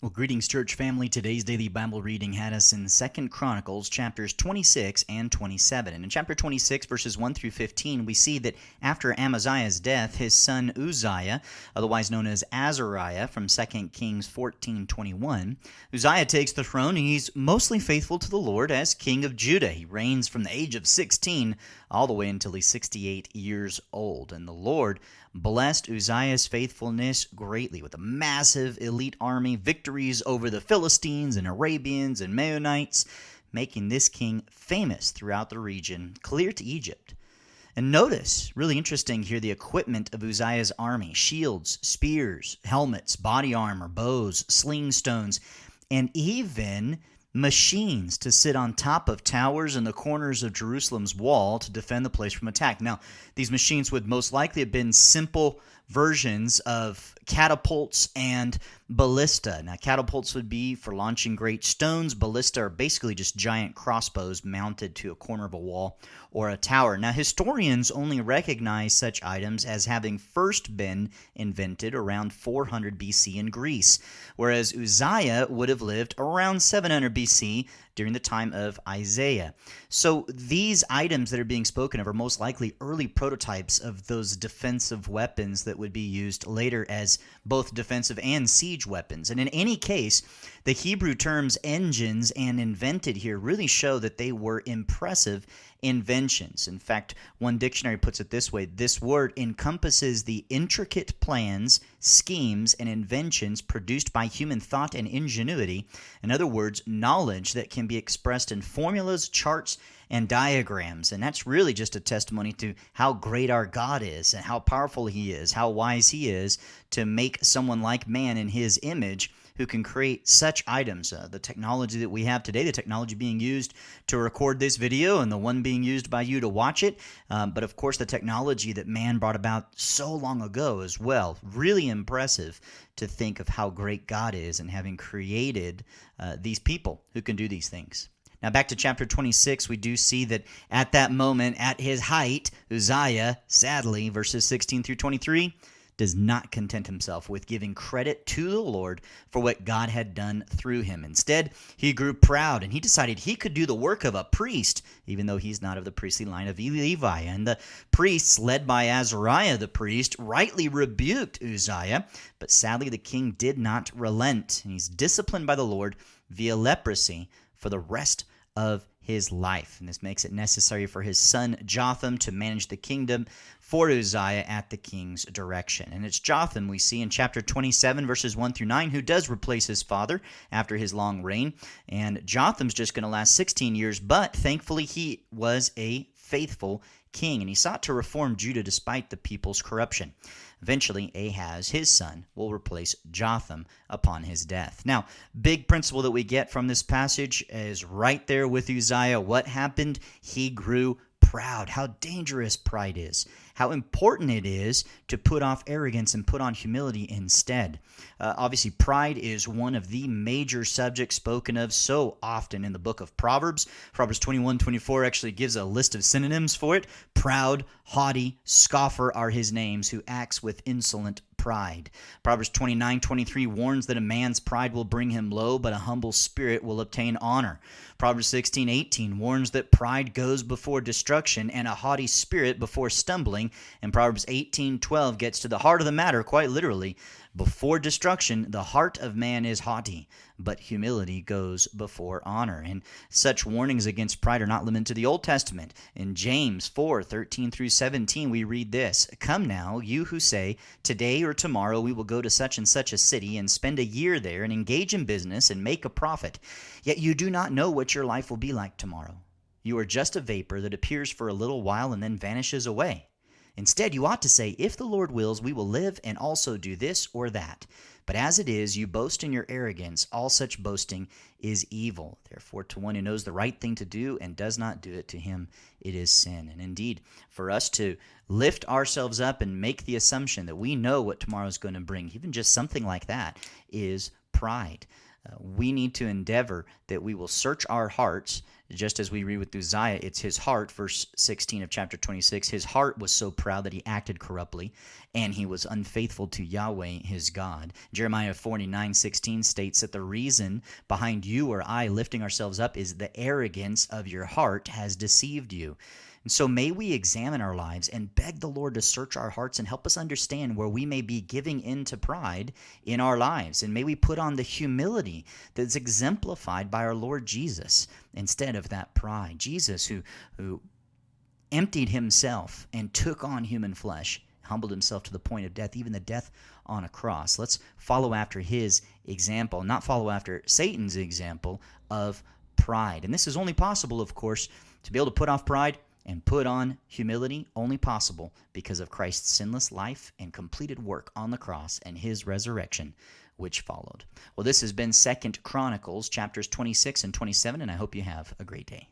Well, greetings, church family. Today's daily Bible reading had us in 2 Chronicles chapters 26 and 27. And in chapter 26, verses 1 through 15, we see that after Amaziah's death, his son Uzziah, otherwise known as Azariah from 2 Kings 14:21, Uzziah takes the throne and he's mostly faithful to the Lord as king of Judah. He reigns from the age of 16 all the way until he's 68 years old. And the Lord blessed Uzziah's faithfulness greatly with a massive elite army, victories over the Philistines and Arabians and Maonites, making this king famous throughout the region, clear to Egypt. And notice, really interesting here, the equipment of Uzziah's army: shields, spears, helmets, body armor, bows, sling stones, and even machines to sit on top of towers in the corners of Jerusalem's wall to defend the place from attack. Now, these machines would most likely have been simple versions of catapults and ballista. Now, catapults would be for launching great stones. Ballista are basically just giant crossbows mounted to a corner of a wall or a tower. Now, historians only recognize such items as having first been invented around 400 BC in Greece, whereas Uzziah would have lived around 700 BC during the time of Isaiah. So these items that are being spoken of are most likely early prototypes of those defensive weapons that would be used later as both defensive and siege weapons. And in any case, the Hebrew terms engines and invented here really show that they were impressive inventions. In fact, one dictionary puts it this way: this word encompasses the intricate plans, schemes, and inventions produced by human thought and ingenuity. In other words, knowledge that can be expressed in formulas, charts, and diagrams. And that's really just a testimony to how great our God is and how powerful he is, how wise he is to make someone like man in his image who can create such items. The technology that we have today, the technology being used to record this video and the one being used by you to watch it, but of course the technology that man brought about so long ago as well. Really impressive to think of how great God is in having created these people who can do these things. Now, back to chapter 26, we do see that at that moment, at his height, Uzziah, sadly, verses 16 through 23, does not content himself with giving credit to the Lord for what God had done through him. Instead, he grew proud, and he decided he could do the work of a priest, even though he's not of the priestly line of Levi. And the priests, led by Azariah the priest, rightly rebuked Uzziah, but sadly the king did not relent, and he's disciplined by the Lord via leprosy for the rest of his life. And this makes it necessary for his son Jotham to manage the kingdom for Uzziah at the king's direction. And it's Jotham we see in chapter 27, verses 1 through 9, who does replace his father after his long reign. And Jotham's just going to last 16 years, but thankfully he was a faithful king, and he sought to reform Judah despite the people's corruption. Eventually, Ahaz, his son, will replace Jotham upon his death. Now, big principle that we get from this passage is right there with Uzziah. What happened? He grew proud. How dangerous pride is. How important it is to put off arrogance and put on humility instead. Obviously, pride is one of the major subjects spoken of so often in the book of Proverbs. Proverbs 21:24 actually gives a list of synonyms for it. Proud, haughty, scoffer are his names, who acts with insolent pride. Proverbs 29:23 warns that a man's pride will bring him low, but a humble spirit will obtain honor. Proverbs 16:18 warns that pride goes before destruction and a haughty spirit before stumbling. And Proverbs 18:12 gets to the heart of the matter, quite literally. Before destruction, the heart of man is haughty, but humility goes before honor. And such warnings against pride are not limited to the Old Testament. In James 4:13 through 17, we read this: "Come now, you who say, today or tomorrow we will go to such and such a city and spend a year there and engage in business and make a profit. Yet you do not know what your life will be like tomorrow. You are just a vapor that appears for a little while and then vanishes away. Instead, you ought to say, if the Lord wills, we will live and also do this or that. But as it is, you boast in your arrogance. All such boasting is evil. Therefore, to one who knows the right thing to do and does not do it, to him it is sin." And indeed, for us to lift ourselves up and make the assumption that we know what tomorrow is going to bring, even just something like that, is pride. We need to endeavor that we will search our hearts, just as we read with Uzziah. It's his heart, verse 16 of chapter 26. His heart was so proud that he acted corruptly, and he was unfaithful to Yahweh his God. Jeremiah 49:16 states that the reason behind you or I lifting ourselves up is the arrogance of your heart has deceived you. And so may we examine our lives and beg the Lord to search our hearts and help us understand where we may be giving in to pride in our lives. And may we put on the humility that's exemplified by our Lord Jesus instead of that pride. Jesus, who emptied himself and took on human flesh, humbled himself to the point of death, even the death on a cross. Let's follow after his example, not follow after Satan's example of pride. And this is only possible, of course, to be able to put off pride and put on humility, only possible because of Christ's sinless life and completed work on the cross and his resurrection, which followed. Well, this has been 2 Chronicles chapters 26 and 27, and I hope you have a great day.